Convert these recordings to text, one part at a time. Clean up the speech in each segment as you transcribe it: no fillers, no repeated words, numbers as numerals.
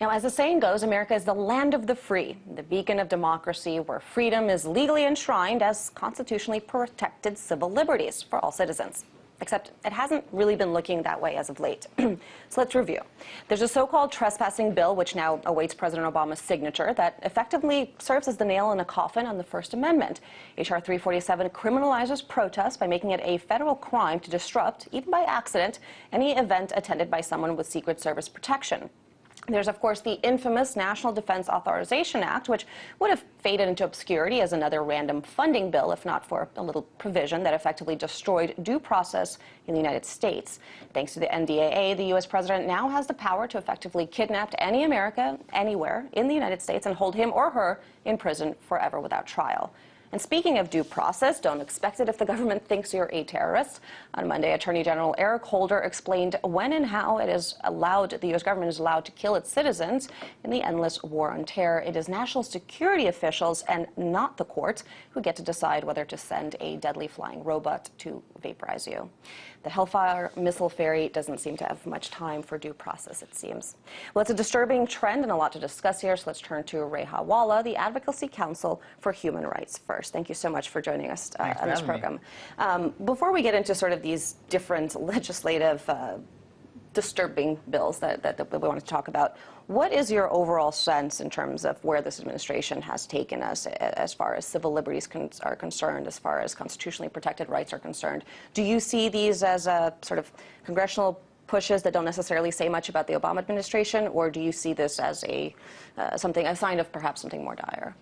Now, as the saying goes, America is the land of the free, the beacon of democracy where freedom is legally enshrined as constitutionally protected civil liberties for all citizens. Except it hasn't really been looking that way as of late. So let's review. There's a so-called trespassing bill, which now awaits President Obama's signature, that effectively serves as the nail in a coffin on the First Amendment. H.R. 347 criminalizes protest by making it a federal crime to disrupt, even by accident, any event attended by someone with Secret Service protection. There's, of course, the infamous National Defense Authorization Act, which would have faded into obscurity as another random funding bill, if not for a little provision that effectively destroyed due process in the United States. Thanks to the N.D.A.A., the U.S. president now has the power to effectively kidnap any American, anywhere in the United States, and hold him or her in prison forever without trial. And speaking of due process, don't expect it if the government thinks you're a terrorist. On Monday, Attorney General Eric Holder explained when and how the U.S. government is allowed to kill its citizens in the endless war on terror. It is national security officials and not the courts who get to decide whether to send a deadly flying robot to vaporize you. The Hellfire missile ferry doesn't seem to have much time for due process, it seems. Well, it's a disturbing trend and a lot to discuss here, so let's turn to Reha Walla, the Advocacy Council for Human Rights First. Thank you so much for joining us on this program. Before we get into sort of these different legislative disturbing bills that we want to talk about, what is your overall sense in terms of where this administration has taken us as far as civil liberties are concerned, as far as constitutionally protected rights are concerned? Do you see these as sort of congressional pushes that don't necessarily say much about the Obama administration, or do you see this as a sign of perhaps something more dire?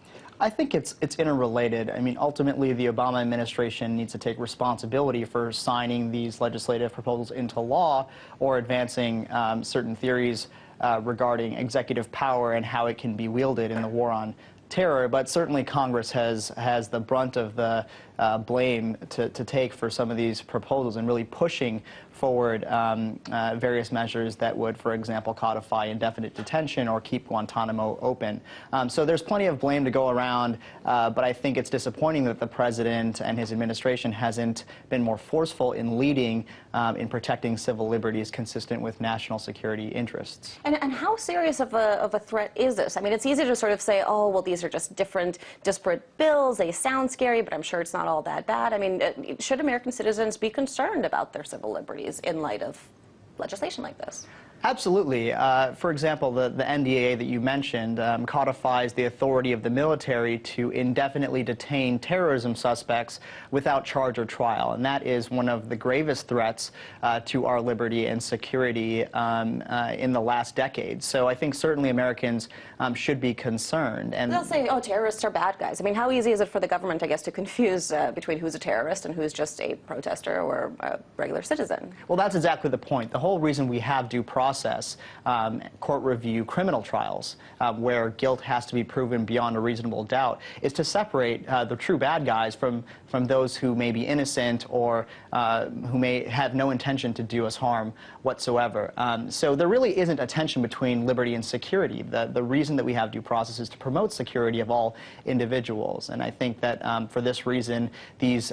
I think it's interrelated. I mean, ultimately, the Obama administration needs to take responsibility for signing these legislative proposals into law or advancing certain theories regarding executive power and how it can be wielded in the war on terror. But certainly Congress has the brunt of the blame to take for some of these proposals and really pushing forward various measures that would, for example, codify indefinite detention or keep Guantanamo open. So there's plenty of blame to go around, but I think it's disappointing that the president and his administration hasn't been more forceful in leading in protecting civil liberties consistent with national security interests. And how serious of a threat is this? I mean, it's easy to sort of say, oh, well, these are just different, disparate bills. They sound scary, but I'm sure it's not all that bad. I mean, should American citizens be concerned about their civil liberties in light of legislation like this? Absolutely. For example, the N.D.A.A. that you mentioned codifies the authority of the military to indefinitely detain terrorism suspects without charge or trial. And that is one of the gravest threats to our liberty and security in the last decade. So I think certainly Americans should be concerned. And they'll say, oh, terrorists are bad guys. I mean, how easy is it for the government, I guess, to confuse between who's a terrorist and who's just a protester or a regular citizen? Well, that's exactly the point. The whole reason we have due process, court review criminal trials, where guilt has to be proven beyond a reasonable doubt, is to separate the true bad guys from those who may be innocent or who may have no intention to do us harm whatsoever. So there really isn't a tension between liberty and security. The reason that we have due process is to promote security of all individuals. And I think that for this reason, this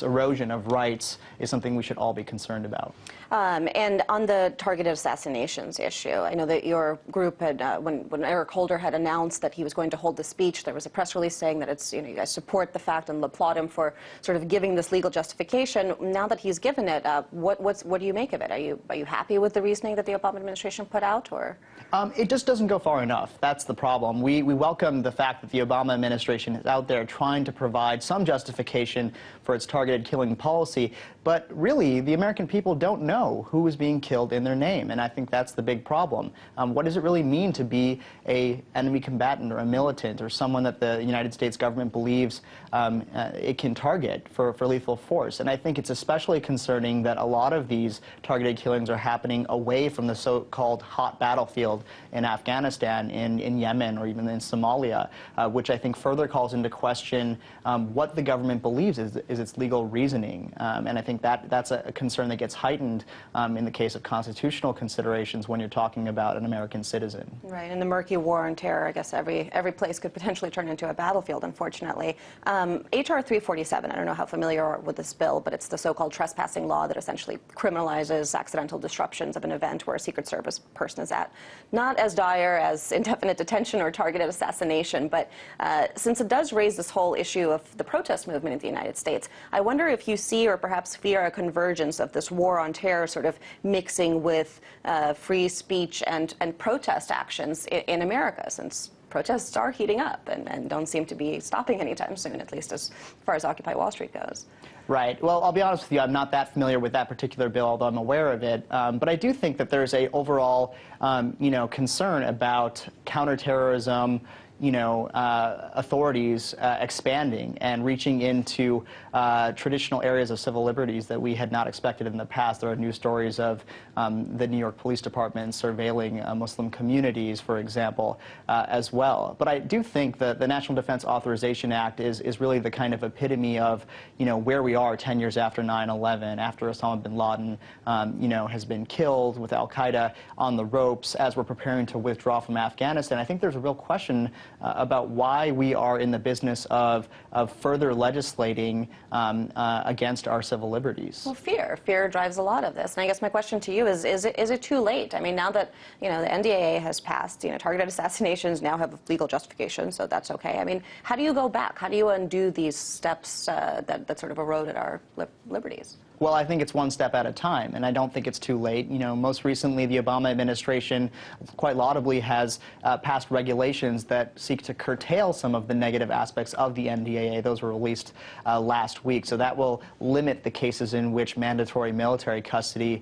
erosion of rights is something we should all be concerned about. And on the targeted assassinations issue, I know that your group had, when Eric Holder had announced that he was going to hold the speech, there was a press release saying that it's, you guys support the fact and applaud him for sort of giving this legal justification. Now that he's given it, what do you make of it? Are you happy with the reasoning that the Obama administration put out, or? It just doesn't go far enough. That's the problem. We welcome the fact that the Obama administration is out there trying to provide some justification for its targeted killing policy, but really the American people don't know who is being killed in their name, and I think that's the big problem. What does it really mean to be an enemy combatant or a militant or someone that the United States government believes it can target for lethal force? And I think it's especially concerning that a lot of these targeted killings are happening away from the so-called hot battlefield in Afghanistan, in Yemen, or even in Somalia, which I think further calls into question what the government believes is its legal reasoning. And I think that's a concern that gets heightened in the case of constitutional considerations. considerations when you're talking about an American citizen. Right, in the murky war on terror, I guess every place could potentially turn into a battlefield, unfortunately. H.R. 347, I don't know how familiar you are with this bill, but it's the so-called trespassing law that essentially criminalizes accidental disruptions of an event where a Secret Service person is at. Not as dire as indefinite detention or targeted assassination, but since it does raise this whole issue of the protest movement in the United States, I wonder if you see or perhaps fear a convergence of this war on terror sort of mixing with free speech and protest actions in America, since protests are heating up and don't seem to be stopping anytime soon, at least as far as Occupy Wall Street goes. Right. Well, I'll be honest with you, I'm not that familiar with that particular bill, although I'm aware of it. But I do think that there's a overall, concern about counterterrorism, authorities expanding and reaching into traditional areas of civil liberties that we had not expected in the past. There are news stories of the New York Police Department surveilling Muslim communities, for example, as well. But I do think that the National Defense Authorization Act is really the kind of epitome of, where we are 10 years after 9/11, after Osama bin Laden, has been killed, with al-Qaeda on the ropes, as we're preparing to withdraw from Afghanistan. I think there's a real question about why we are in the business of further legislating against our civil liberties. Well, fear drives a lot of this. And I guess my question to you is it too late? I mean, now that, the N.D.A.A. has passed, targeted assassinations now have legal justification, so that's okay. I mean, how do you go back? How do you undo these steps that sort of eroded our liberties? Well, I think it's one step at a time, and I don't think it's too late. Most recently, the Obama administration, quite laudably, has passed regulations that seek to curtail some of the negative aspects of the N.D.A.A. Those were released last week, so that will limit the cases in which mandatory military custody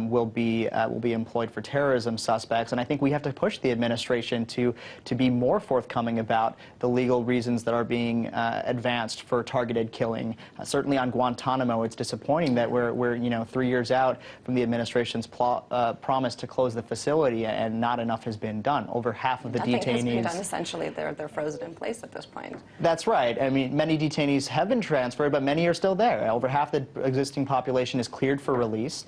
will be employed for terrorism suspects. And I think we have to push the administration to be more forthcoming about the legal reasons that are being advanced for targeted killing. Certainly on Guantanamo, it's disappointing that we're 3 years out from the administration's promise to close the facility, and not enough has been done. Over half of the detainees. Nothing has been done. Essentially, they're frozen in place at this point. That's right. I mean, many detainees have been transferred, but many are still there. Over half the existing population is cleared for release.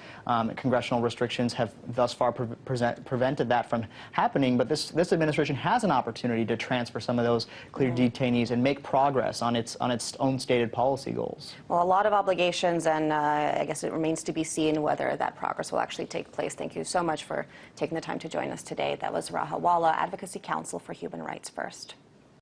Congressional restrictions have thus far prevented that from happening. But this administration has an opportunity to transfer some of those cleared detainees and make progress on its own stated policy goals. Well, a lot of obligations, and I guess it remains to be seen whether that progress will actually take place. Thank you so much for taking the time to join us today. That was Rahawala, Advocacy Council for Human Rights First.